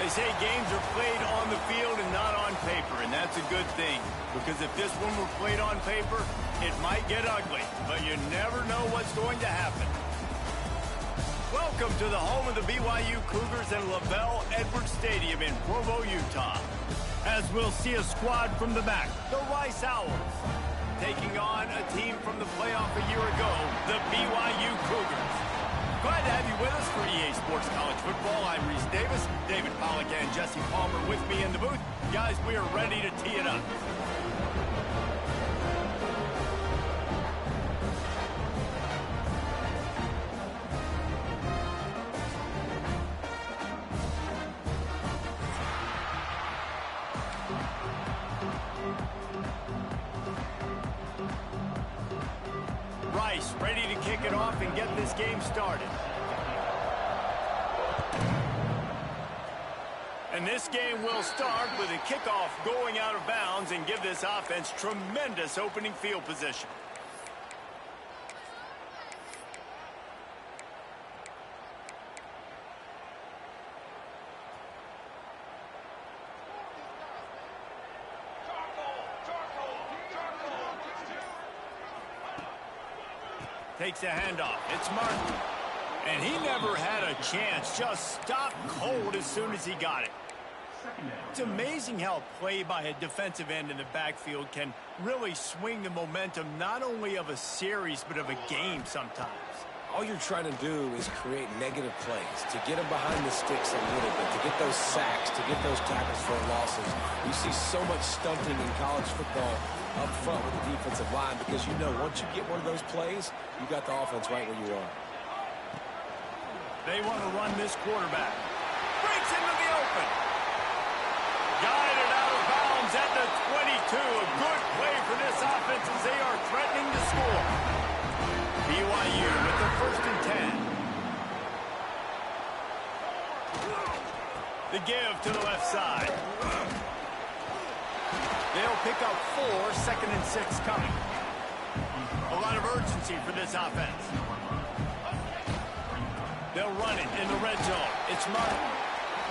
They say games are played on the field and not on paper, and that's a good thing. Because if this one were played on paper, it might get ugly, but you never know what's going to happen. Welcome to the home of the BYU Cougars and LaBelle Edwards Stadium in Provo, Utah. As we'll see a squad from the back, the Rice Owls, taking on a team from the playoff a year ago, the BYU Cougars. Glad to have you with us for EA Sports College Football. I'm Reese Davis, David Pollack and Jesse Palmer with me in the booth. Guys, we are ready to tee it up. Rice ready to kick it off and get this game started. And this game will start with a kickoff going out of bounds and give this offense tremendous opening field position. Takes a handoff. It's Martin. And he never had a chance. Just stopped cold as soon as he got it. It's amazing how play by a defensive end in the backfield can really swing the momentum not only of a series but of a game sometimes. All you're trying to do is create negative plays, to get them behind the sticks a little bit, to get those sacks, to get those tackles for losses. You see so much stunting in college football up front with the defensive line because you know once you get one of those plays, you got the offense right where you are. They want to run this quarterback. Breaks into the open. Guided out of bounds at the 22. A good play for this offense as they are threatening to score. BYU with the 1st and 10. The give to the left side. They'll pick up 4, 2nd and 6 coming. A lot of urgency for this offense. They'll run it in the red zone. It's Martin.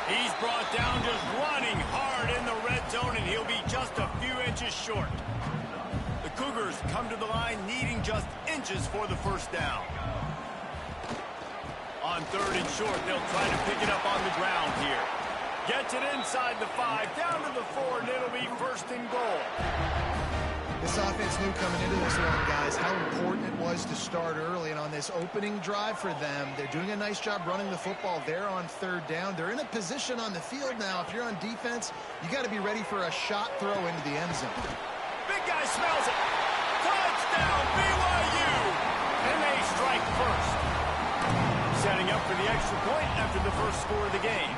He's brought down just running hard in the red zone, and he'll be just a few inches short. The Cougars come to the line needing just inches for the first down. On 3rd and short, they'll try to pick it up on the ground here. Gets it inside the 5, down to the 4, and it'll be 1st and goal. This offense knew coming into this one, guys, how important it was to start early. And on this opening drive for them, they're doing a nice job running the football there on 3rd down. They're in a position on the field now. If you're on defense, you got to be ready for a shot throw into the end zone. Big guy smells it. Touchdown, BYU! And they strike first. Setting up for the extra point after the first score of the game.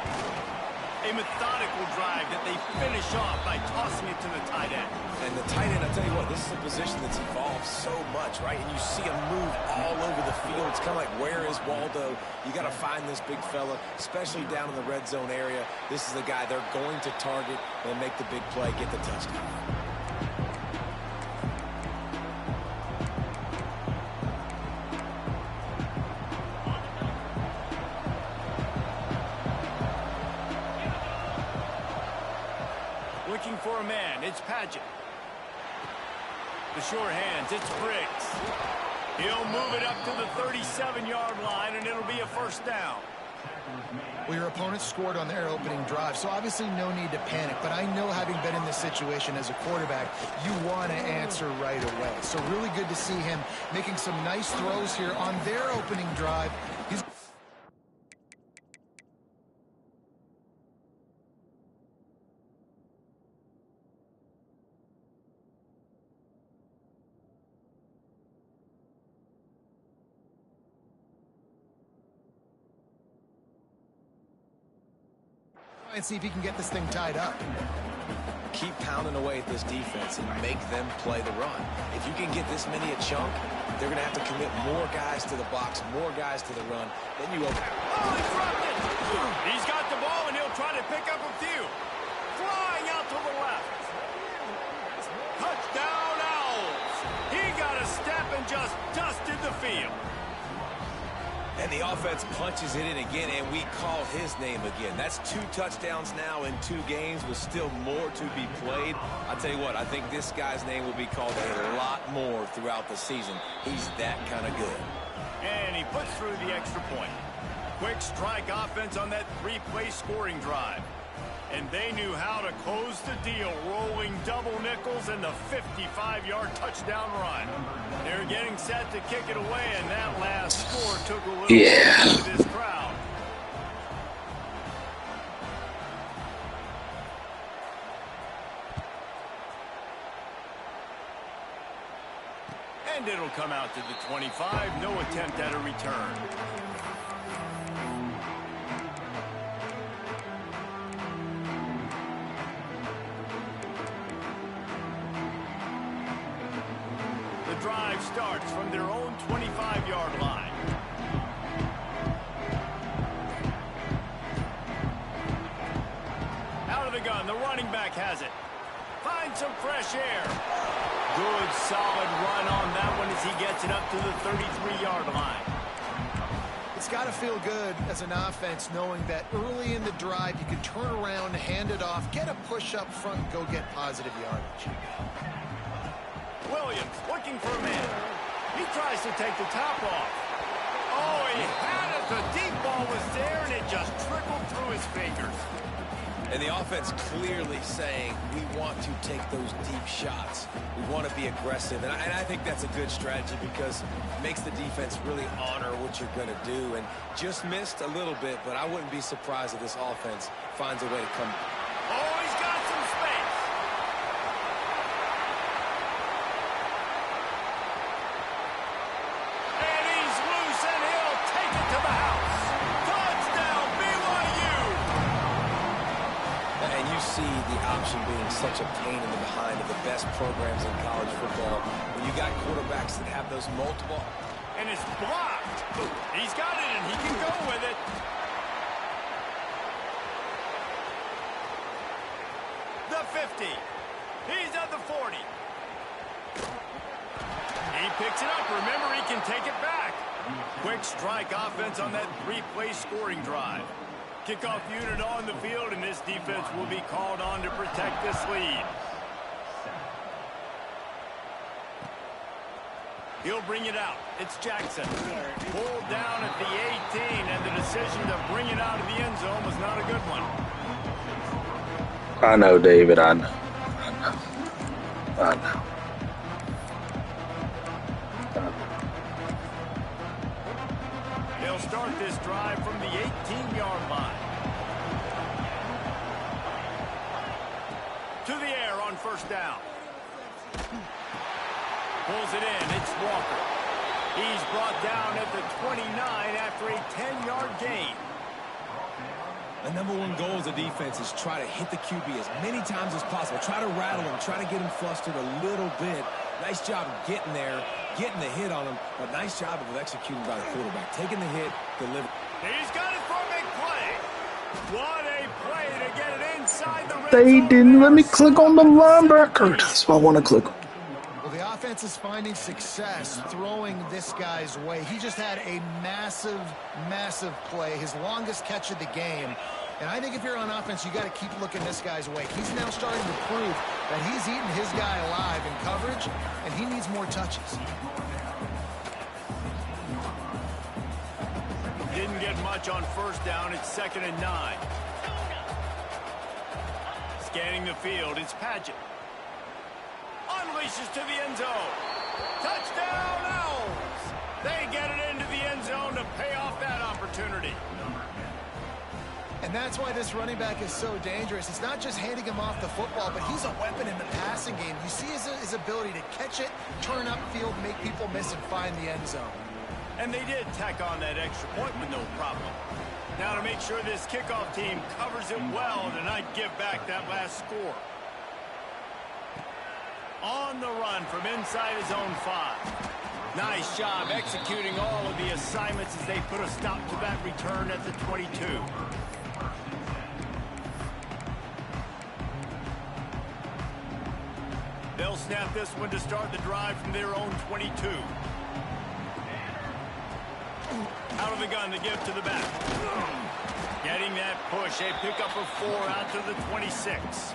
A methodical drive that they finish off by tossing it to the tight end. And the tight end, I tell you what, this is a position that's evolved so much, right? And you see him move all over the field. It's kind of like, where is Waldo? You got to find this big fella, especially down in the red zone area. This is the guy they're going to target and make the big play, get the touchdown. Looking for a man, it's Padgett. The short hands, it's Briggs. He'll move it up to the 37-yard line, and it'll be a 1st down. Well, your opponent scored on their opening drive, so obviously no need to panic. But I know, having been in this situation as a quarterback, you want to answer right away. So really good to see him making some nice throws here on their opening drive. He's and see if he can get this thing tied up. Keep pounding away at this defense and make them play the run. If you can get this many a chunk, they're going to have to commit more guys to the box, more guys to the run. Then you open. Oh, he dropped it! He's got the ball, and he'll try to pick up a few. Flying out to the left. Touchdown, Owls! He got a step and just dusted the field. And the offense punches it in again, and we call his name again. That's 2 touchdowns now in 2 games with still more to be played. I'll tell you what, I think this guy's name will be called a lot more throughout the season. He's that kind of good. And he puts through the extra point. Quick strike offense on that 3-play scoring drive. And they knew how to close the deal, rolling double nickels and the 55-yard touchdown run. They're getting set to kick it away, and that last score took a little bit of this crowd. And it'll come out to the 25. No attempt at a return. Drive starts from their own 25-yard line. Out of the gun, the running back has it. Finds some fresh air. Good, solid run on that one as he gets it up to the 33-yard line. It's got to feel good as an offense knowing that early in the drive you can turn around, hand it off, get a push up front, and go get positive yardage. Williams looking for a man. He tries to take the top off. Oh, he had it. The deep ball was there, and it just trickled through his fingers. And the offense clearly saying, we want to take those deep shots. We want to be aggressive. And I think that's a good strategy because it makes the defense really honor what you're going to do. And just missed a little bit, but I wouldn't be surprised if this offense finds a way to come. Oh, he's got some space. And he's loose, and he'll take it to the house. Touchdown, BYU. And you see the option being such a pain in the behind of the best programs in college football. When you got quarterbacks that have those multiple. And it's blocked. He's got it, and he can go with it. The 50. He's at the 40. He picks it up. Remember, he can take it back. Quick strike offense on that 3-play scoring drive. Kickoff unit on the field, and this defense will be called on to protect this lead. He'll bring it out. It's Jackson. Pulled down at the 18, and the decision to bring it out of the end zone was not a good one. I know, David. I know. I know. They'll start this drive from the 18-yard line. To the air on first down. Pulls it in. It's Walker. He's brought down at the 29 after a 10-yard gain. The number one goal as a defense is try to hit the QB as many times as possible. Try to rattle him. Try to get him flustered a little bit. Nice job of getting there, getting the hit on him, but nice job of executing by the quarterback. Taking the hit, delivering. He's got it for a big play. What a play to get it inside the red They zone. didn't let me click on the linebacker. That's why I want to click. Well, the offense is finding success throwing this guy's way. He just had a massive, massive play, his longest catch of the game. And I think if you're on offense, you got to keep looking this guy's way. He's now starting to prove that he's eating his guy alive in coverage, and he needs more touches. Didn't get much on first down. It's 2nd and 9. Scanning the field, it's Paget. Unleashes to the end zone. Touchdown, Owls! They get it into the end zone to pay off that opportunity. And that's why this running back is so dangerous. It's not just handing him off the football, but he's a weapon in the passing game. You see his ability to catch it, turn upfield, make people miss, and find the end zone. And they did tack on that extra point with no problem. Now to make sure this kickoff team covers it well and not give back that last score. On the run from inside his own 5. Nice job executing all of the assignments as they put a stop to that return at the 22. They'll snap this one to start the drive from their own 22. Out of the gun to give to the back. Getting that push. A pickup of 4 out to the 26.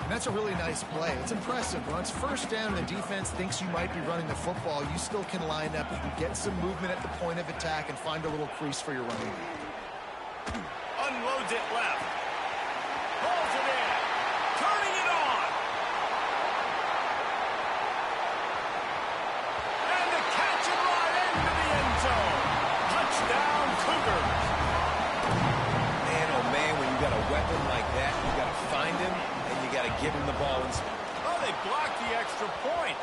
And that's a really nice play. It's impressive. When it's first down and the defense thinks you might be running the football, you still can line up. You can get some movement at the point of attack and find a little crease for your running back. Unloads it left. Pulls it in. Turning it on. And the catch and run into the end zone. Touchdown, Cougars. Man, oh man, when you got a weapon like that, you got to find him. Got to give him the ball. Oh, they blocked the extra point.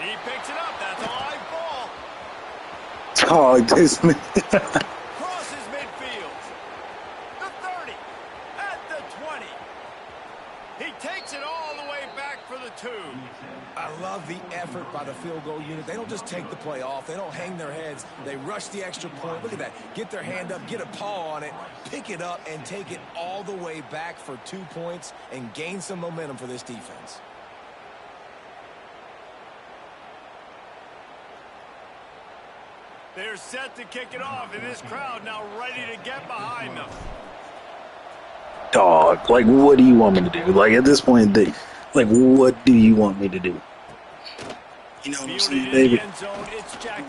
He picks it up. That's a live ball. Oh, this man. Crosses midfield. The 30. At the 20. He takes it all the way back for the 2. I love the effort by the field goal unit. They don't just take the play off. They don't hang their heads. They rush the extra point. Look at that. Get their hand up, get a paw on it, pick it up, and take it all the way back for 2 points and gain some momentum for this defense. They're set to kick it off, and this crowd now ready to get behind them. Dog, like, what do you want me to do? Like, at this point, like, what do you want me to do? You know what I'm saying, David?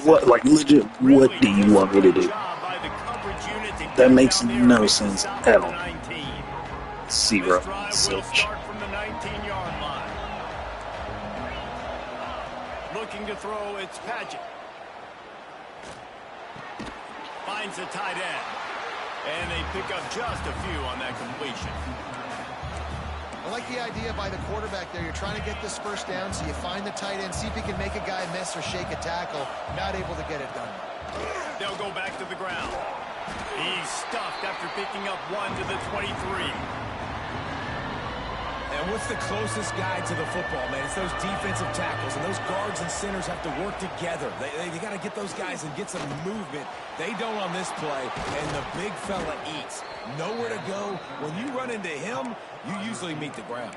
What, like, legit, what do you want me to do? That makes no sense at all. 0. Silch. Looking to throw, it's Paget. Finds a tight end. And they pick up just a few on that completion. I like the idea by the quarterback there. You're trying to get this first down, so you find the tight end, see if he can make a guy miss or shake a tackle. Not able to get it done. They'll go back to the ground. He's stuffed after picking up 1 to the 23. And what's the closest guy to the football, man? It's those defensive tackles, and those guards and centers have to work together. They got to get those guys and get some movement. They don't on this play, and the big fella eats. Nowhere to go. When you run into him, you usually meet the ground.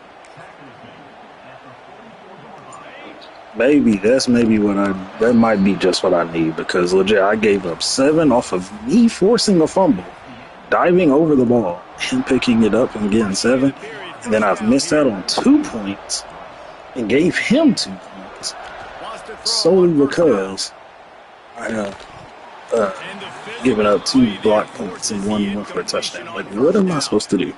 Maybe that might be just what I need, because legit, I gave up 7 off of me forcing a fumble, diving over the ball, and picking it up and getting 7. And then I've missed out on 2 points and gave him 2 points solely because I have given up 2 block points and 1 went for a touchdown. Like, what am I supposed to do?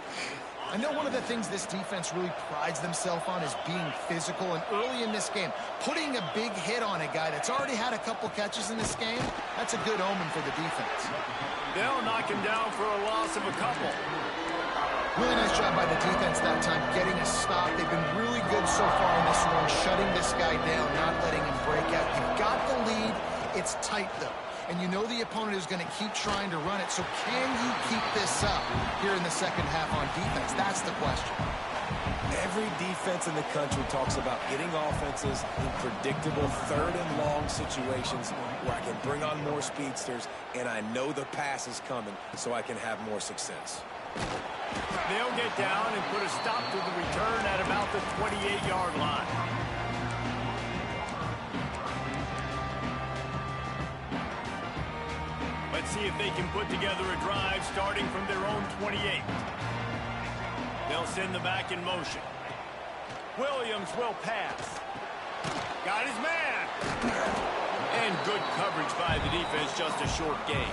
I know one of the things this defense really prides themselves on is being physical, and early in this game, putting a big hit on a guy that's already had a couple catches in this game, that's a good omen for the defense. They'll knock him down for a loss of a couple. Really nice job by the defense that time, getting a stop. They've been really good so far in this run, shutting this guy down, not letting him break out. You've got the lead. It's tight, though. And you know the opponent is going to keep trying to run it. So can you keep this up here in the second half on defense? That's the question. Every defense in the country talks about getting offenses in predictable third and long situations where I can bring on more speedsters and I know the pass is coming so I can have more success. They'll get down and put a stop to the return at about the 28-yard line. Let's see if they can put together a drive starting from their own 28. They'll send the back in motion. Williams will pass. Got his man. And good coverage by the defense, just a short gain.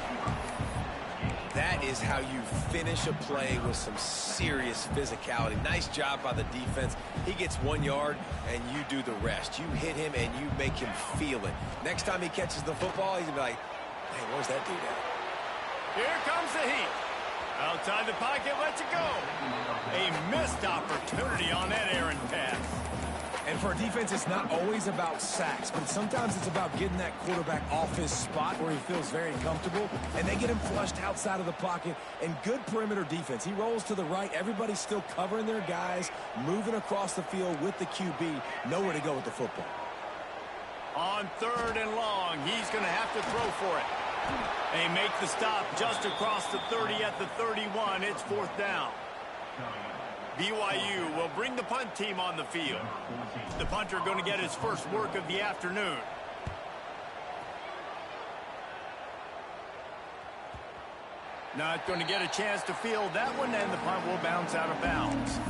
That is how you finish a play with some serious physicality. Nice job by the defense. He gets 1 yard, and you do the rest. You hit him, and you make him feel it. Next time he catches the football, he's going to be like, hey, where's that dude at? Here comes the heat. Outside the pocket, lets it go. A missed opportunity on that errant pass. And for a defense, it's not always about sacks, but sometimes it's about getting that quarterback off his spot where he feels very comfortable, and they get him flushed outside of the pocket. And good perimeter defense. He rolls to the right. Everybody's still covering their guys, moving across the field with the QB. Nowhere to go with the football. On 3rd and long, he's going to have to throw for it. They make the stop just across the 30 at the 31. It's 4th down. BYU will bring the punt team on the field. The punter going to get his first work of the afternoon. Not going to get a chance to field that one, and the punt will bounce out of bounds.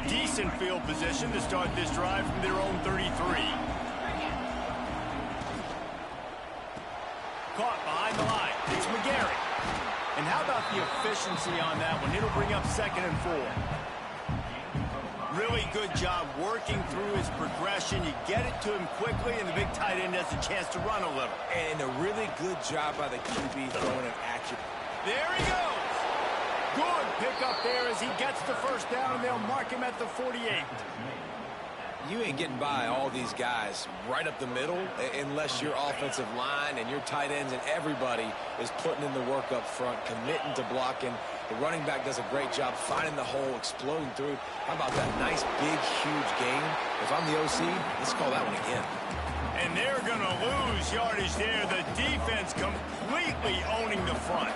Decent field position to start this drive from their own 33. Caught behind the line. It's McGarry. And how about the efficiency on that one? It'll bring up 2nd and 4. Really good job working through his progression. You get it to him quickly, and the big tight end has a chance to run a little. And a really good job by the QB throwing an accurate. There he goes. Good pick up there as he gets the first down, and they'll mark him at the 48. You ain't getting by all these guys right up the middle unless your offensive line and your tight ends and everybody is putting in the work up front, committing to blocking. The running back does a great job finding the hole, exploding through. How about that nice, big, huge gain? If I'm the OC, let's call that one again. And they're going to lose yardage there. The defense completely owning the front.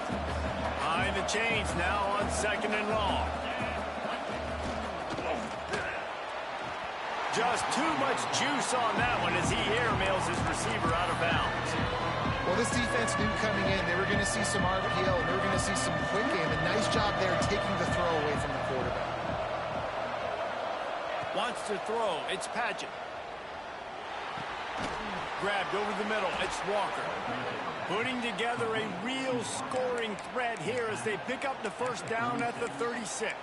Behind the chains now on 2nd and long. Just too much juice on that one as he airmails his receiver out of bounds. Well, this defense knew coming in they were going to see some RPO, and they were going to see some quick game. A nice job there taking the throw away from the quarterback. Wants to throw. It's Paget. Grabbed over the middle. It's Walker. Putting together a real scoring threat here as they pick up the first down at the 36.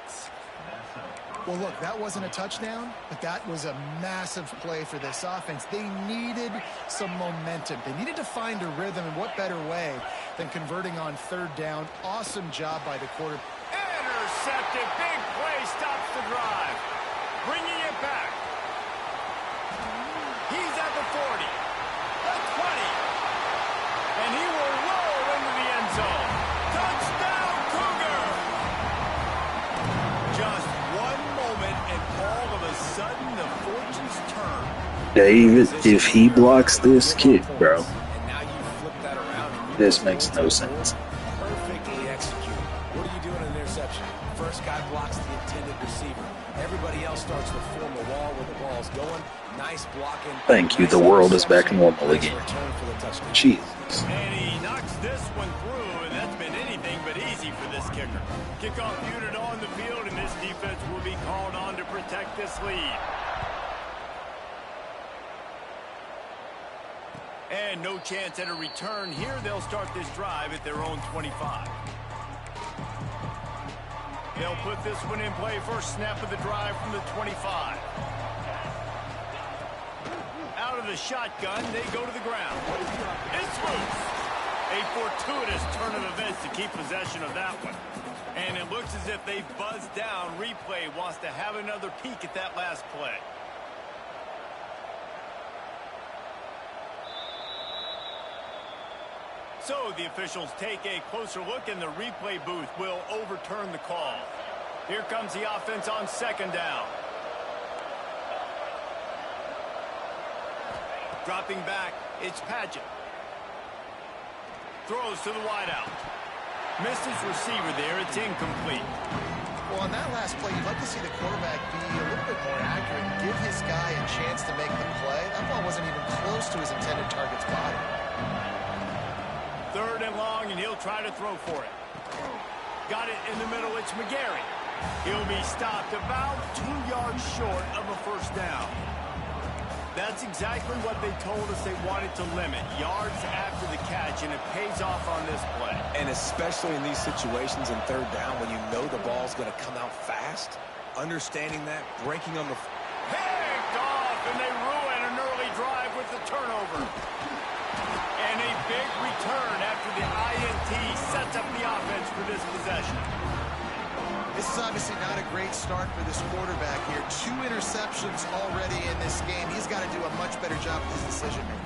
Well, look, that wasn't a touchdown, but that was a massive play for this offense. They needed some momentum. They needed to find a rhythm, and what better way than converting on 3rd down. Awesome job by the quarterback. Intercepted. Big play stops the drive. Bringing it back. He's at the 40. The 20. And he will roll into the end zone. Touchdown, Cougar! Just one moment, and all of a sudden, the fortunes turn. David, if he blocks this kick, bro, And now you flip that around. this makes no sense. Perfectly executed. What do you do in an interception? First guy blocks the intended receiver. Everybody else starts to form a wall where the ball's going. Nice blocking. Thank you. Nice The world is back interception. normal again. Nice return for the touchdown. Jesus. And he knocks this one through, and that's been anything but easy for this kicker. Kickoff unit on the field, and this defense will be called on to protect this lead. And no chance at a return here. They'll start this drive at their own 25. They'll put this one in play. First snap of the drive from the 25. Out of the shotgun, they go to the ground. It's loose. A fortuitous turn of events to keep possession of that one. And it looks as if they buzzed down. Replay wants to have another peek at that last play. So the officials take a closer look, and the replay booth will overturn the call. Here comes the offense on 2nd down. Dropping back, it's Paget. Throws to the wideout. Missed his receiver there. It's incomplete. Well, on that last play, you'd like to see the quarterback be a little bit more accurate and give his guy a chance to make the play. That ball wasn't even close to his intended target's body. 3rd and long, and he'll try to throw for it. Got it in the middle. It's McGarry. He'll be stopped about 2 yards short of a first down. That's exactly what they told us they wanted to limit. Yards after the catch, and it pays off on this play. And especially in these situations in 3rd down when you know the ball's going to come out fast, understanding that, breaking on the... Picked off, and they ruin an early drive with the turnover. And a big return after the INT sets up the offense for this possession. This is obviously not a great start for this quarterback here. 2 interceptions already in this game. He's got to do a much better job with his decision-making.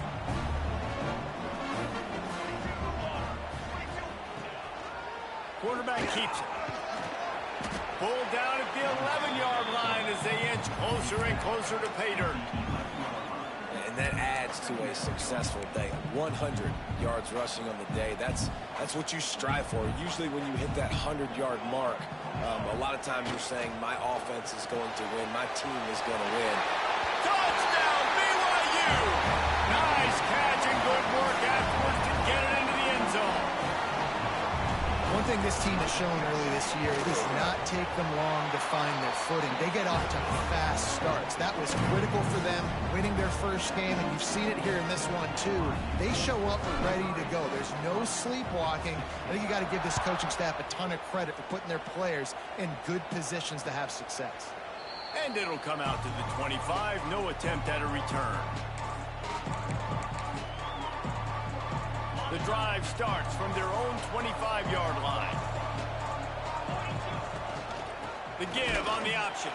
Quarterback keeps it. Pulled down at the 11-yard line as they inch closer and closer to pay dirt. And that adds to a successful day. 100 yards rushing on the day. That's what you strive for. Usually when you hit that 100-yard mark, a lot of times you're saying, my offense is going to win. My team is going to win. Touchdown, BYU! Nice catch and good work afterwards to One thing this team has shown early this year, it does not take them long to find their footing. They get off to fast starts. That was critical for them, winning their first game, and you've seen it here in this one too. They show up ready to go. There's no sleepwalking. I think you got to give this coaching staff a ton of credit for putting their players in good positions to have success. And it'll come out to the 25. No attempt at a return. The drive starts from their own 25-yard line. The give on the option.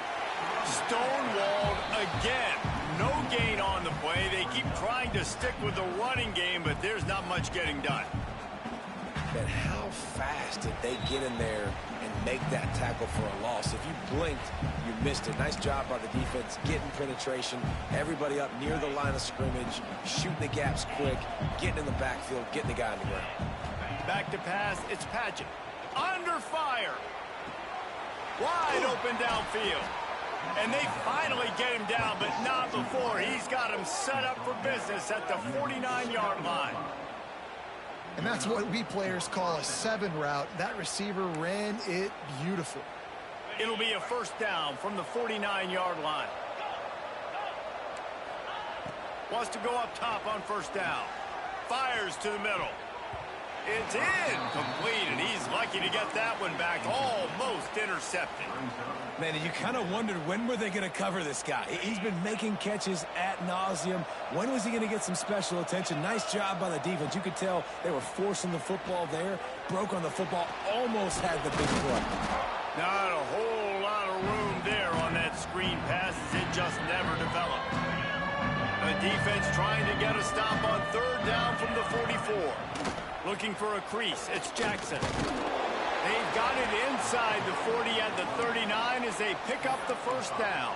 Stonewalled again. No gain on the play. They keep trying to stick with the running game, but there's not much getting done. But how fast did they get in there and make that tackle for a loss? If you blinked, you missed it. Nice job by the defense, getting penetration, everybody up near the line of scrimmage, shooting the gaps quick, getting in the backfield, getting the guy on the ground. Back to pass, it's Paget. Under fire. Wide open downfield. And they finally get him down, but not before. He's got him set up for business at the 49-yard line. And that's what we players call a 7 route. That receiver ran it beautiful. It'll be a first down from the 49-yard line. Wants to go up top on first down. Fires to the middle. It's incomplete, and he's lucky to get that one back. Almost intercepted. Man, you kind of wondered, when were they going to cover this guy? He's been making catches ad nauseum. When was he going to get some special attention? Nice job by the defense. You could tell they were forcing the football there. Broke on the football, almost had the big play. Not a whole lot of room there on that screen pass, as it just never developed. The defense trying to get a stop on third down from the 44. Looking for a crease. It's Jackson. They've got it inside the 40 at the 39 as they pick up the first down.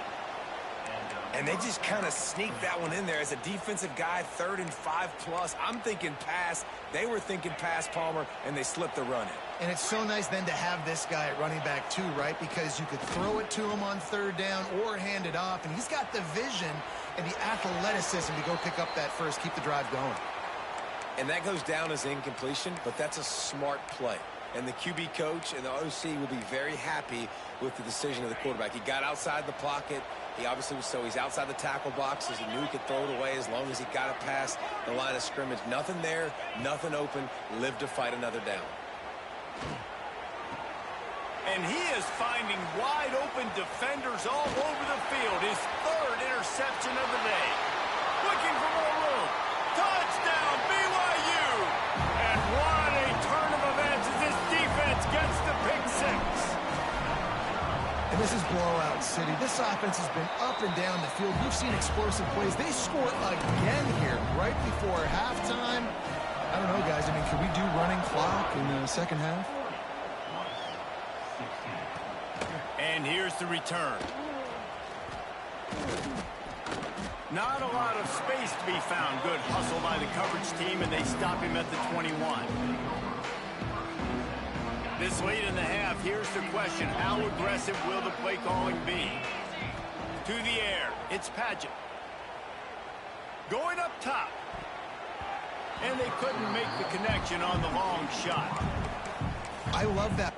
And they just kind of sneaked that one in there as a defensive guy, 3rd and 5+. I'm thinking pass. They were thinking pass, Palmer, and they slipped the run in. And it's so nice then to have this guy at running back too, right? Because you could throw it to him on third down or hand it off, and he's got the vision and the athleticism to go pick up that first, keep the drive going. And that goes down as incompletion, but that's a smart play. And the QB coach and the OC will be very happy with the decision of the quarterback. He got outside the pocket. He obviously was, so he's outside the tackle boxes. He knew he could throw it away as long as he got it past the line of scrimmage. Nothing there, nothing open. Lived to fight another down. And he is finding wide open defenders all over the field. His 3rd interception of the day. Looking for more room. Touchdown, BYU! And what a turn of events as this defense gets the pick 6. And this is blowout city. This offense has been up and down the field. We've seen explosive plays. They score again here right before halftime. I don't know, guys. I mean, can we do running clock in the second half? And here's the return. Not a lot of space to be found. Good hustle by the coverage team, and they stop him at the 21. This late in the half, here's the question. How aggressive will the play calling be? To the air, it's Paget. Going up top. And they couldn't make the connection on the long shot. I love that.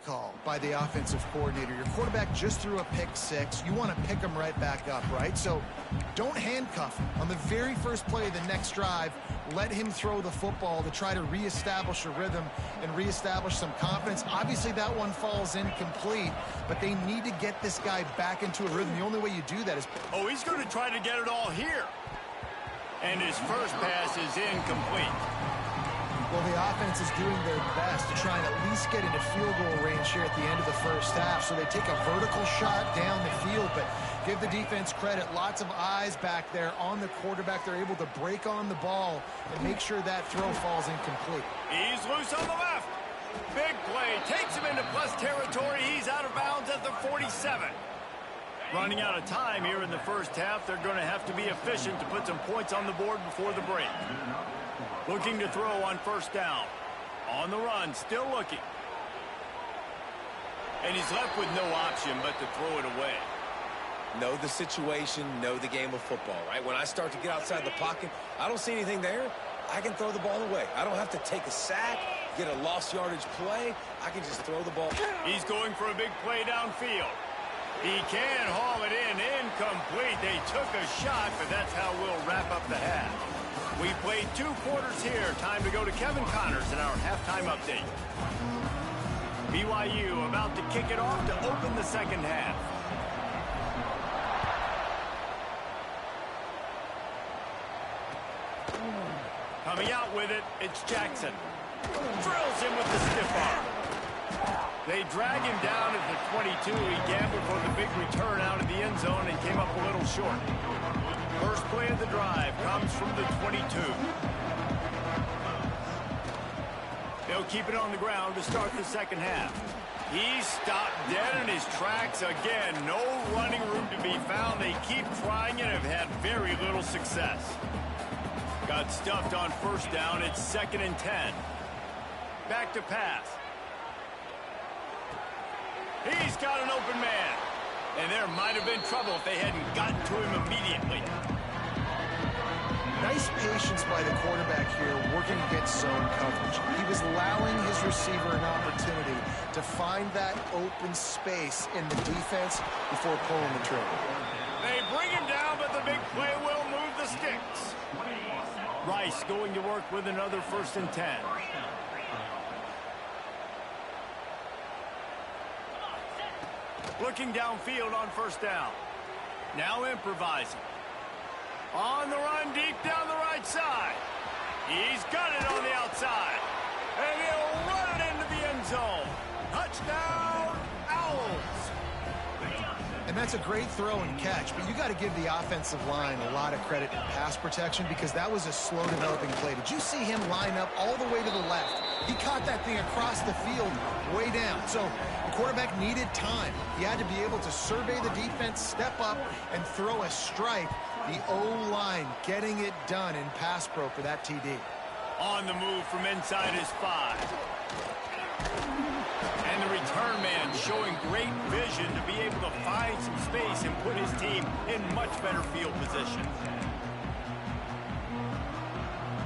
Call by the offensive coordinator. Your quarterback just threw a pick 6. You want to pick him right back up, right? So don't handcuff him. On the very first play of the next drive, let him throw the football to try to reestablish a rhythm and reestablish some confidence. Obviously, that one falls incomplete, but they need to get this guy back into a rhythm. The only way you do that is... Oh, he's going to try to get it all here. And his first pass is incomplete. Well, the offense is doing their best to try and at least get into field goal range here at the end of the first half. So they take a vertical shot down the field, but give the defense credit. Lots of eyes back there on the quarterback. They're able to break on the ball and make sure that throw falls incomplete. He's loose on the left. Big play. Takes him into plus territory. He's out of bounds at the 47. Running out of time here in the first half. They're going to have to be efficient to put some points on the board before the break. Looking to throw on first down. On the run, still looking. And he's left with no option but to throw it away. Know the situation, know the game of football, right? When I start to get outside the pocket, I don't see anything there, I can throw the ball away. I don't have to take a sack, get a lost yardage play. I can just throw the ball. He's going for a big play downfield. He can haul it in, incomplete. They took a shot, but that's how we'll wrap up the half. We played 2 quarters here. Time to go to Kevin Connors in our halftime update. BYU about to kick it off to open the second half. Coming out with it, it's Jackson. Drills him with the stiff arm. They drag him down at the 22. He gambled for the big return out of the end zone and came up a little short. First play of the drive comes from the 22. They'll keep it on the ground to start the second half. He's stopped dead in his tracks again. No running room to be found. They keep trying and have had very little success. Got stuffed on first down. It's 2nd and 10. Back to pass. He's got an open man. And there might have been trouble if they hadn't gotten to him immediately. Nice patience by the quarterback here, working against zone coverage. He was allowing his receiver an opportunity to find that open space in the defense before pulling the trigger. They bring him down, but the big play will move the sticks. Rice going to work with another 1st and 10. Looking downfield on first down. Now improvising. On the run deep down the right side. He's got it on the outside. And he'll run it into the end zone. Touchdown, Owls. And that's a great throw and catch, but you got to give the offensive line a lot of credit in pass protection because that was a slow developing play. Did you see him line up all the way to the left? He caught that thing across the field way down. So the quarterback needed time. He had to be able to survey the defense, step up, and throw a strike. The O-line getting it done in pass pro for that TD. On the move from inside his 5. And the return man showing great vision to be able to find some space and put his team in much better field position.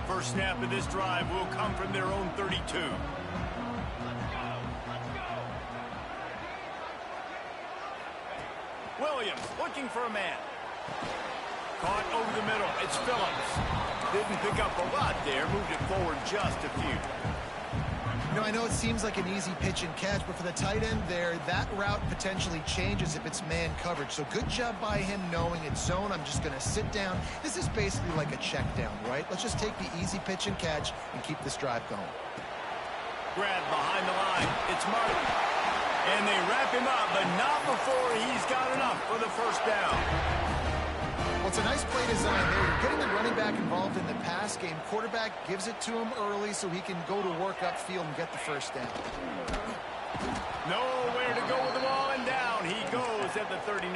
First snap of this drive will come from their own 32. Williams looking for a man. Caught over the middle. It's Phillips. Didn't pick up a lot there. Moved it forward just a few. You know, I know it seems like an easy pitch and catch, but for the tight end there, that route potentially changes if it's man coverage. So good job by him knowing it's zone. I'm just going to sit down. This is basically like a check down, right? Let's just take the easy pitch and catch and keep this drive going. Grab behind the line. It's Martin. And they wrap him up, but not before he's got enough for the first down. Well, it's a nice play design there. You're getting the running back involved in the pass game. Quarterback gives it to him early so he can go to work upfield and get the first down. Nowhere to go with the ball, and down he goes at the 39.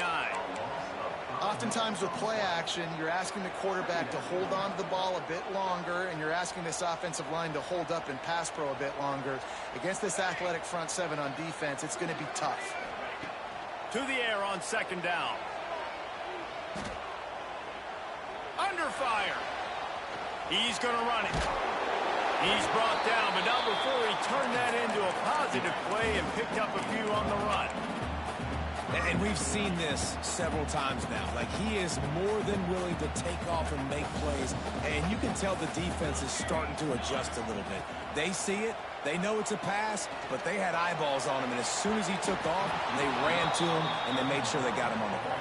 Oftentimes with play action, you're asking the quarterback to hold on to the ball a bit longer, and you're asking this offensive line to hold up in pass pro a bit longer. Against this athletic front 7 on defense, it's going to be tough. To the air on second down. Under fire. He's going to run it. He's brought down, but not before he turned that into a positive play and picked up a few on the run. And we've seen this several times now. Like, he is more than willing to take off and make plays. And you can tell the defense is starting to adjust a little bit. They see it. They know it's a pass, but they had eyeballs on him. And as soon as he took off, they ran to him, and they made sure they got him on the ball.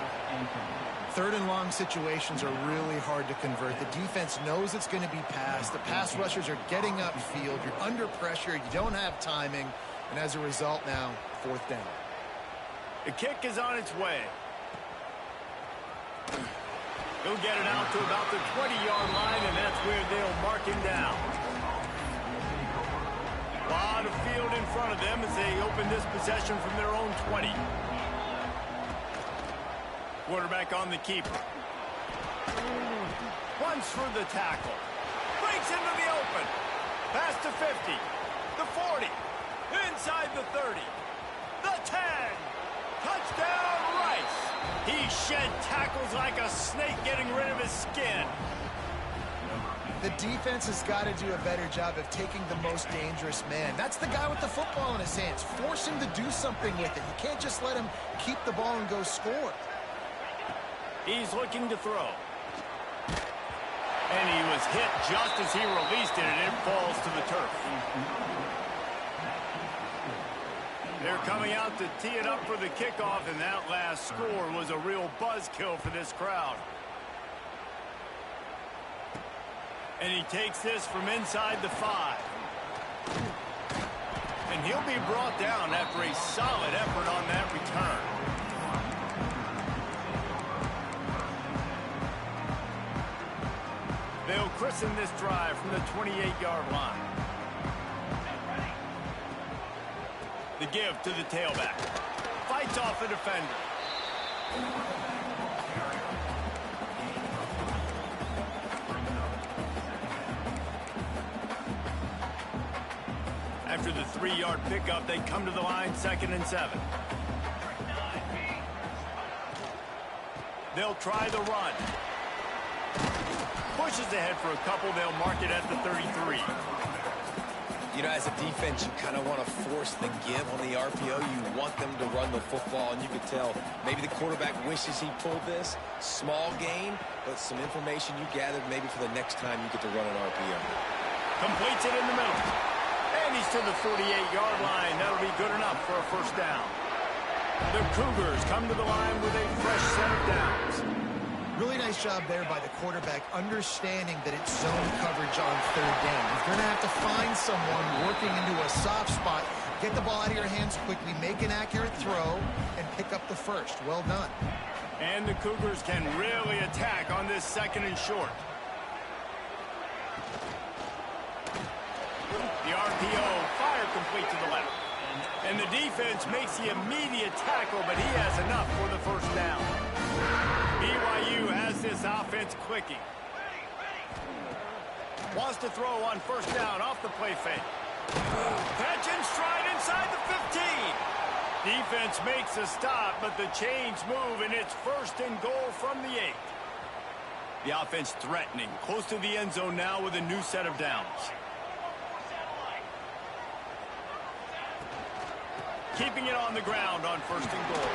Third and long situations are really hard to convert. The defense knows it's going to be passed. The pass rushers are getting upfield. You're under pressure. You don't have timing. And as a result now, fourth down. The kick is on its way. He'll get it out to about the 20-yard line, and that's where they'll mark him down. A lot of field in front of them as they open this possession from their own 20. Quarterback on the keeper. Runs for the tackle. Breaks into the open. Pass to 50. The 40. Inside the 30. The 10. Touchdown, Rice. He shed tackles like a snake getting rid of his skin. The defense has got to do a better job of taking the most dangerous man. That's the guy with the football in his hands. Force him to do something with it. You can't just let him keep the ball and go score. He's looking to throw. And he was hit just as he released it, and it falls to the turf. They're coming out to tee it up for the kickoff, and that last score was a real buzzkill for this crowd. And he takes this from inside the 5. And he'll be brought down after a solid effort on that return. They'll christen this drive from the 28-yard line. The give to the tailback. Fights off the defender. After the 3-yard pickup, they come to the line 2nd and 7. They'll try the run. Pushes ahead for a couple. They'll mark it at the 33. You know, as a defense, you kind of want to force the give on the RPO. You want them to run the football, and you could tell maybe the quarterback wishes he pulled this. Small gain, but some information you gathered maybe for the next time you get to run an RPO. Completes it in the middle. And he's to the 48-yard line. That'll be good enough for a first down. The Cougars come to the line with a fresh set of downs. Really nice job there by the quarterback, understanding that it's zone coverage on 3rd down. You're going to have to find someone working into a soft spot, get the ball out of your hands quickly, make an accurate throw, and pick up the first. Well done. And the Cougars can really attack on this 2nd and short. The RPO, fire complete to the left. And the defense makes the immediate tackle, but he has enough for the first down. BYU has this offense clicking. Wants to throw on first down off the play fake. Catch and stride inside the 15. Defense makes a stop, but the chains move, and it's 1st and goal from the 8. The offense threatening, close to the end zone now with a new set of downs. Keeping it on the ground on 1st and goal.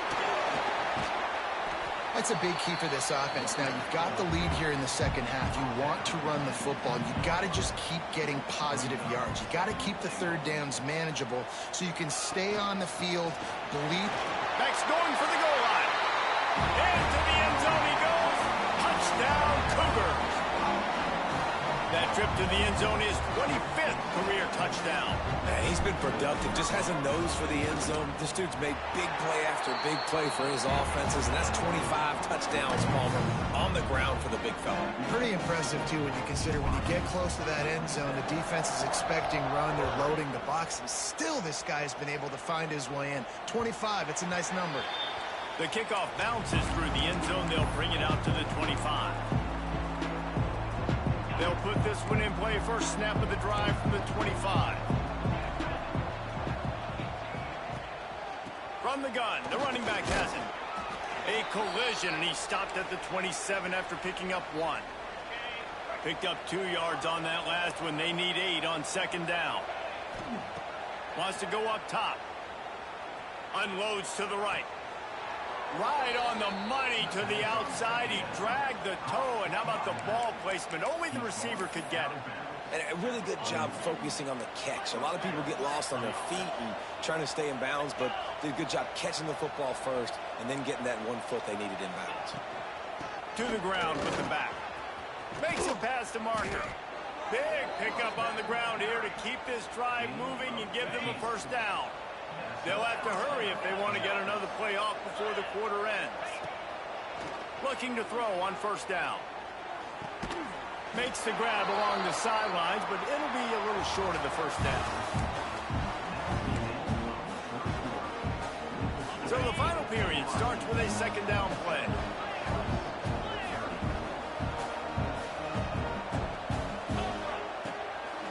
That's a big key for this offense. Now, you've got the lead here in the 2nd half. You want to run the football. You've got to just keep getting positive yards. You've got to keep the 3rd downs manageable so you can stay on the field, believe. Beck's going for the goal line. Into the end zone he goes. Touchdown, Cougars. That trip to the end zone is 25th career touchdown. Man, he's been productive, just has a nose for the end zone. This dude's made big play after big play for his offenses, and that's 25 touchdowns, Palmer, on the ground for the big fella. Pretty impressive, too, when you consider when you get close to that end zone, the defense is expecting run, they're loading the box, and still this guy's been able to find his way in. 25, it's a nice number. The kickoff bounces through the end zone. They'll bring it out to the 25. They'll put this one in play. First snap of the drive from the 25. From the gun, the running back has it. A collision, and he stopped at the 27 after picking up 1. Picked up 2 yards on that last one. They need 8 on 2nd down. Wants to go up top. Unloads to the right. Right on the money to the outside. He dragged the toe, and how about the ball placement? Only the receiver could get it. And a really good job focusing on the catch. A lot of people get lost on their feet and trying to stay in bounds, but did a good job catching the football first and then getting that 1 foot they needed in bounds. To the ground with the back. Makes it past the marker. Big pickup on the ground here to keep this drive moving and give them a first down. They'll have to hurry if they want to get another play off before the quarter ends. Looking to throw on first down. Makes the grab along the sidelines, but it'll be a little short of the first down. So the final period starts with a 2nd down play.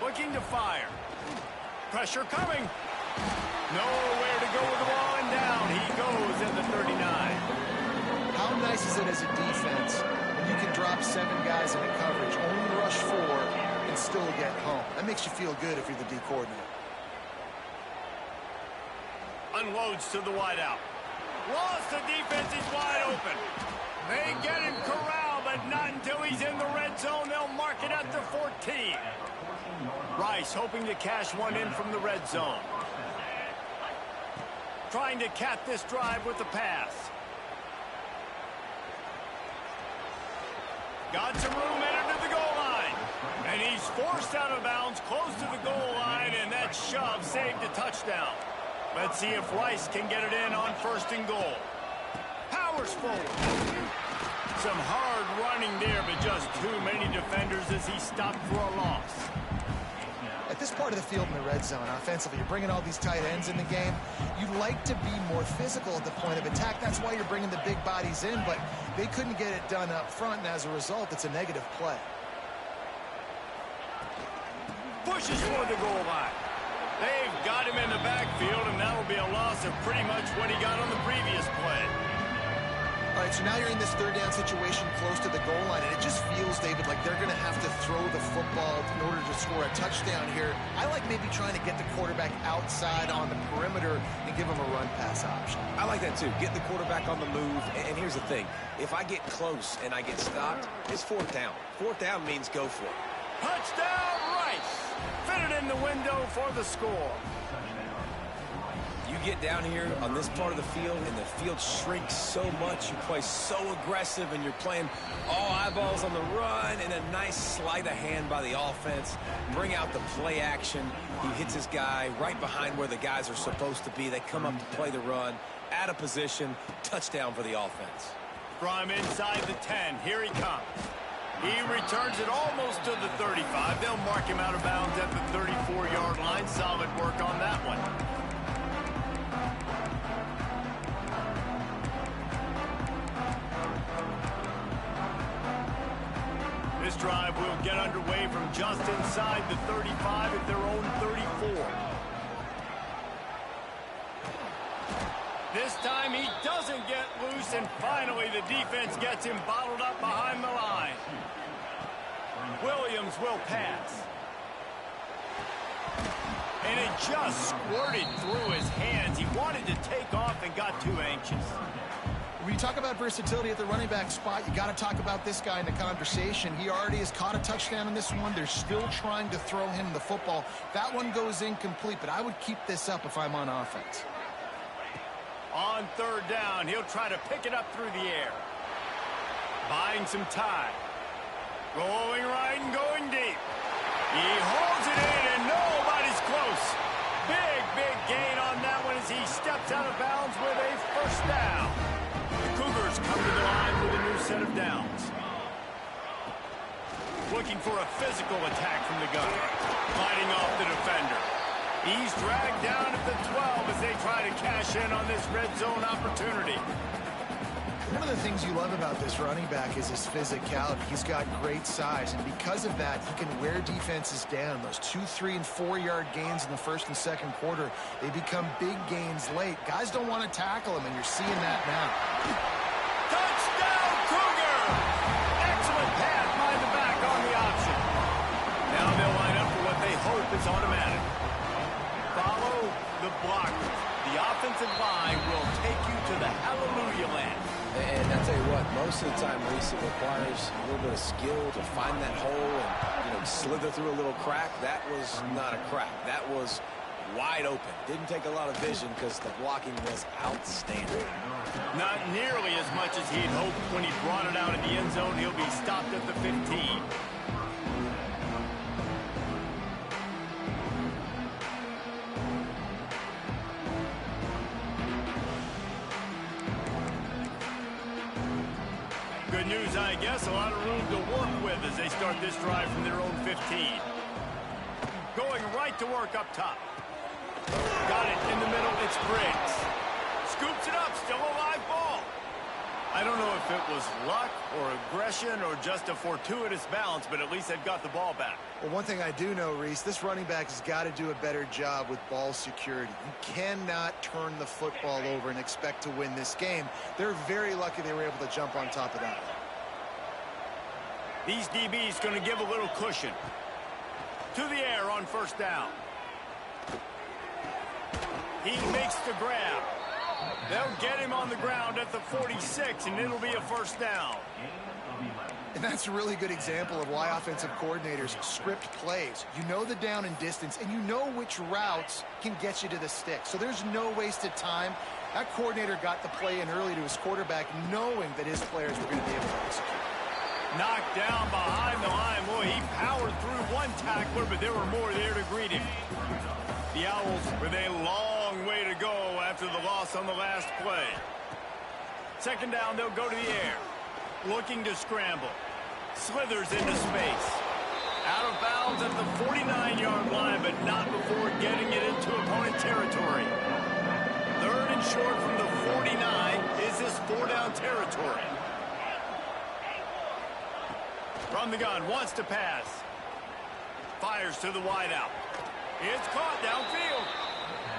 Looking to fire. Pressure coming. Nowhere to go with the ball, and goes at the 39. How nice is it as a defense when you can drop 7 guys into coverage, only rush 4, and still get home? That makes you feel good if you're the D coordinator. Unloads to the wideout. Lost the defense, he's wide open. They get him corralled, but not until he's in the red zone. They'll mark it at the 14. Rice hoping to cash one in from the red zone. Trying to cap this drive with the pass. Got some room headed to the goal line. And he's forced out of bounds close to the goal line, and that shove saved a touchdown. Let's see if Rice can get it in on 1st and goal. Powers forward. Some hard running there, but just too many defenders as he stopped for a loss. At this part of the field in the red zone, offensively, you're bringing all these tight ends in the game. You'd like to be more physical at the point of attack. That's why you're bringing the big bodies in, but they couldn't get it done up front, and as a result, it's a negative play. Pushes for the goal line. They've got him in the backfield, and that'll be a loss of pretty much what he got on the previous play. All right, so now you're in this 3rd down situation close to the goal line, and it just feels, David, like they're going to have to throw the football in order to score a touchdown here. I like maybe trying to get the quarterback outside on the perimeter and give him a run-pass option. I like that, too. Get the quarterback on the move. And here's the thing. If I get close and I get stopped, it's 4th down. 4th down means go for it. Touchdown, Rice! Fitted in the window for the score. You get down here on this part of the field, and the field shrinks so much. You play so aggressive, and you're playing all eyeballs on the run, and a nice sleight of hand by the offense. Bring out the play action. He hits his guy right behind where the guys are supposed to be. They come up to play the run, out of position, touchdown for the offense. From inside the 10, here he comes. He returns it almost to the 35. They'll mark him out of bounds at the 34-yard line. Solid work on that one. This drive will get underway from just inside the 35 at their own 34. This time he doesn't get loose, and finally the defense gets him bottled up behind the line. Williams will pass. And it just squirted through his hands. He wanted to take off and got too anxious. When you talk about versatility at the running back spot, you got to talk about this guy in the conversation. He already has caught a touchdown in this one. They're still trying to throw him the football. That one goes incomplete, but I would keep this up if I'm on offense. On 3rd down, he'll try to pick it up through the air. Buying some time. Rolling right and going deep. He holds it in, and nobody's close. Big gain on that one as he steps out of bounds with a 1st down. The Cougars come to the line with a new set of downs. Looking for a physical attack from the gun. Fighting off the defender. He's dragged down at the 12 as they try to cash in on this red zone opportunity. One of the things you love about this running back is his physicality. He's got great size, and because of that, he can wear defenses down. Those 2, 3, and 4-yard gains in the 1st and 2nd quarter, they become big gains late. Guys don't want to tackle him, and you're seeing that now. Touchdown, Cougar! Excellent pass by the back on the option. Now they'll line up for what they hope is automatic. Follow the blockers. The offensive line will take you to the hallelujah land. And I tell you what, most of the time, Reese, it requires a little bit of skill to find that hole and, slither through a little crack. That was not a crack. That was wide open. Didn't take a lot of vision because the blocking was outstanding. Not nearly as much as he'd hoped when he brought it out in the end zone. He'll be stopped at the 15. Good news, I guess. A lot of room to work with as they start this drive from their own 15. Going right to work up top. Got it in the middle. It's Briggs. Scoops it up. Still a live ball. I don't know if it was luck or aggression or just a fortuitous bounce, but at least they've got the ball back. Well, one thing I do know, Reese, this running back has got to do a better job with ball security. You cannot turn the football over and expect to win this game. They're very lucky they were able to jump on top of that. These DBs going to give a little cushion. To the air on first down. He makes the grab. They'll get him on the ground at the 46, and it'll be a first down. And that's a really good example of why offensive coordinators script plays. You know the down and distance, and you know which routes can get you to the stick. So there's no wasted time. That coordinator got the play in early to his quarterback, knowing that his players were going to be able to execute. Knocked down behind the line. Boy, he powered through one tackler, but there were more there to greet him. The Owls with a long way to go after the loss on the last play. Second down, they'll go to the air. Looking to scramble. Slithers into space. Out of bounds at the 49-yard line, but not before getting it into opponent territory. Third and short from the 49. Is this four-down territory? From the gun, wants to pass. Fires to the wideout. It's caught downfield.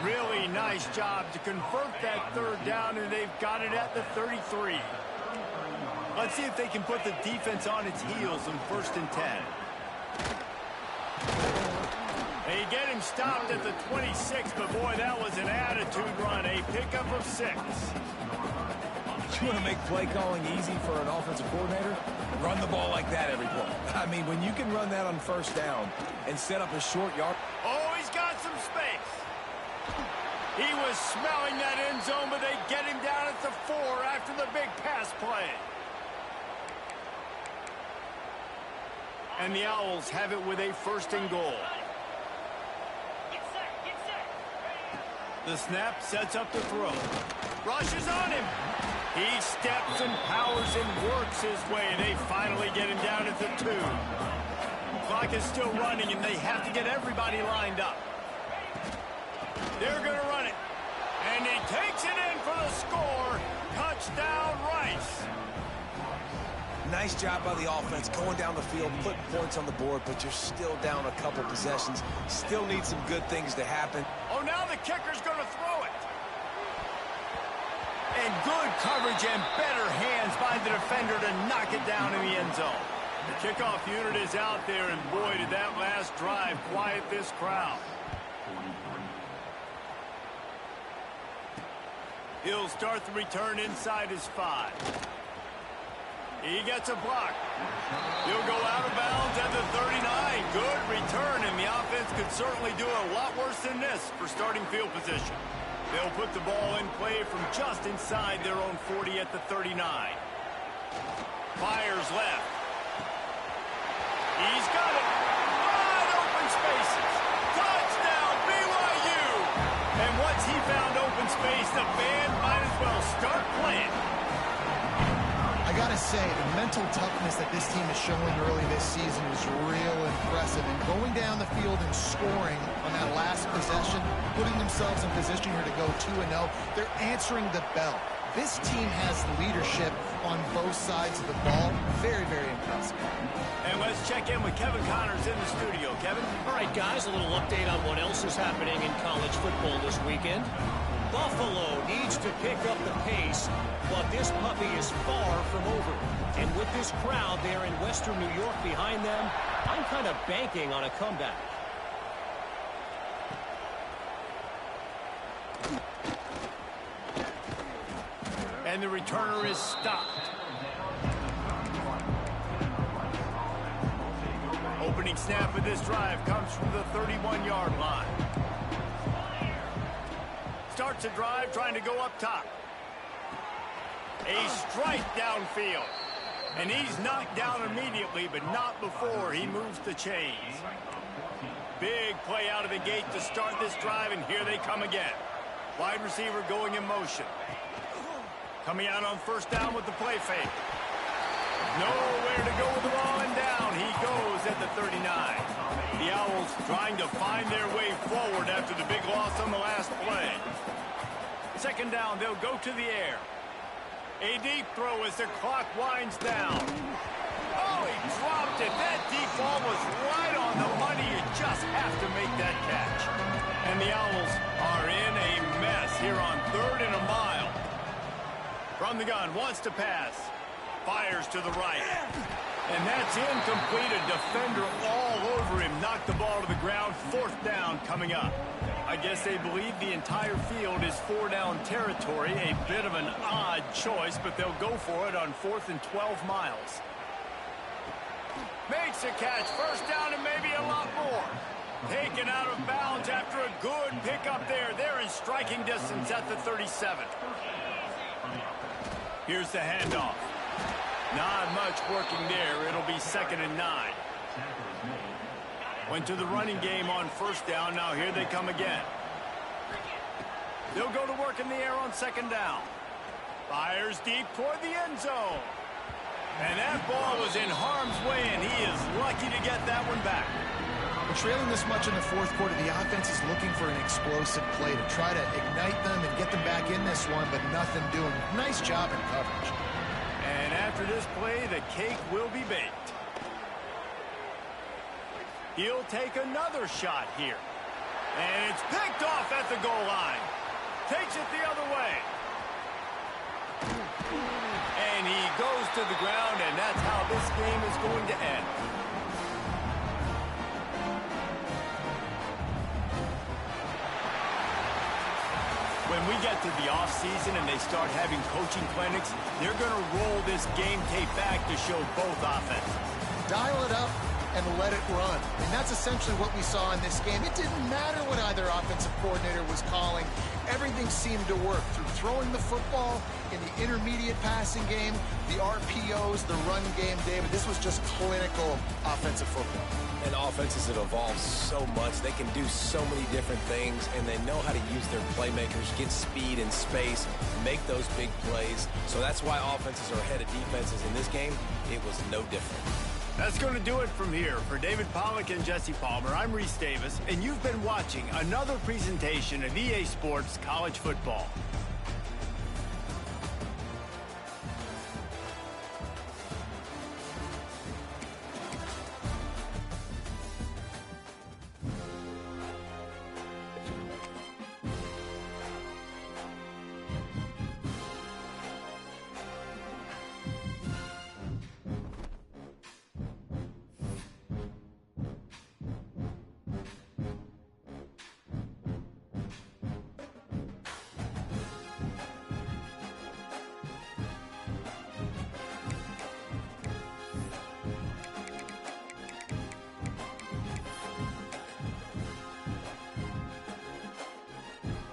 Really nice job to convert that third down, and they've got it at the 33. Let's see if they can put the defense on its heels in 1st and 10. They get him stopped at the 26, but boy, that was an attitude run. A pickup of 6. You want to make play calling easy for an offensive coordinator? Run the ball like that every play. I mean, when you can run that on first down and set up a short yard. Oh, he's got some space. He was smelling that end zone, but they get him down at the 4 after the big pass play. And the Owls have it with a 1st and goal. The snap sets up the throw. Rushes on him. He steps and powers and works his way. They finally get him down at the 2. Clock is still running, and they have to get everybody lined up. They're going to run it. And he takes it in for the score. Touchdown, Rice. Nice job by the offense going down the field, putting points on the board, but you're still down a couple possessions. Still need some good things to happen. Oh, now the kicker's going to throw it. And good coverage and better hands by the defender to knock it down in the end zone. The kickoff unit is out there, and boy, did that last drive quiet this crowd. He'll start the return inside his 5. He gets a block. He'll go out of bounds at the 39. Good return, and the offense could certainly do a lot worse than this for starting field position. They'll put the ball in play from just inside their own 40 at the 39. Fires left. He's got it. Wide open spaces. Touchdown, BYU. And once he found open space, the band might as well start playing. I gotta say, the mental toughness that this team is showing early this season is real impressive. And going down the field and scoring on that last possession, putting themselves in position here to go 2-0, they're answering the bell. This team has leadership on both sides of the ball. Very, very impressive. And let's check in with Kevin Connors in the studio. Kevin? All right, guys, a little update on what else is happening in college football this weekend. Buffalo needs to pick up the pace, but this puppy is far from over. And with this crowd there in Western New York behind them, I'm kind of banking on a comeback. And the returner is stopped. Opening snap of this drive comes from the 31-yard line. Starts a drive trying to go up top. A strike downfield. And he's knocked down immediately, but not before he moves the chains. Big play out of the gate to start this drive, and here they come again. Wide receiver going in motion. Coming out on first down with the play fake. Nowhere to go with the ball, and down he goes at the 39. The Owls trying to find their way forward after the big loss on the last play. Second down, they'll go to the air. A deep throw as the clock winds down. Oh, he dropped it. That deep ball was right on the money. You just have to make that catch. And the Owls are in a mess here on 3rd and a mile. From the gun, wants to pass. Fires to the right. And that's incomplete. A defender all over him. Knocked the ball to the ground. 4th down coming up. I guess they believe the entire field is 4-down territory. A bit of an odd choice, but they'll go for it on 4th and 12 miles. Makes a catch. 1st down and maybe a lot more. Taken out of bounds after a good pickup there. They're in striking distance at the 37. Here's the handoff. Not much working there. It'll be 2nd and 9. Went to the running game on 1st down. Now here they come again. They'll go to work in the air on 2nd down. Fires deep toward the end zone. And that ball was in harm's way, and he is lucky to get that one back. We're trailing this much in the 4th quarter. The offense is looking for an explosive play to try to ignite them and get them back in this one, but nothing doing. Nice job in coverage. And after this play, the cake will be baked. He'll take another shot here. And it's picked off at the goal line. Takes it the other way. And he goes to the ground, and that's how this game is going to end. When we get to the offseason and they start having coaching clinics, they're going to roll this game tape back to show both offenses. Dial it up and let it run. And that's essentially what we saw in this game. It didn't matter what either offensive coordinator was calling. Everything seemed to work through throwing the football, in the intermediate passing game, the RPOs, the run game, David. This was just clinical offensive football. And offenses have evolved so much. They can do so many different things, and they know how to use their playmakers, get speed and space, make those big plays. So that's why offenses are ahead of defenses in this game. It was no different. That's going to do it from here. For David Pollack and Jesse Palmer, I'm Reese Davis, and you've been watching another presentation of EA Sports College Football.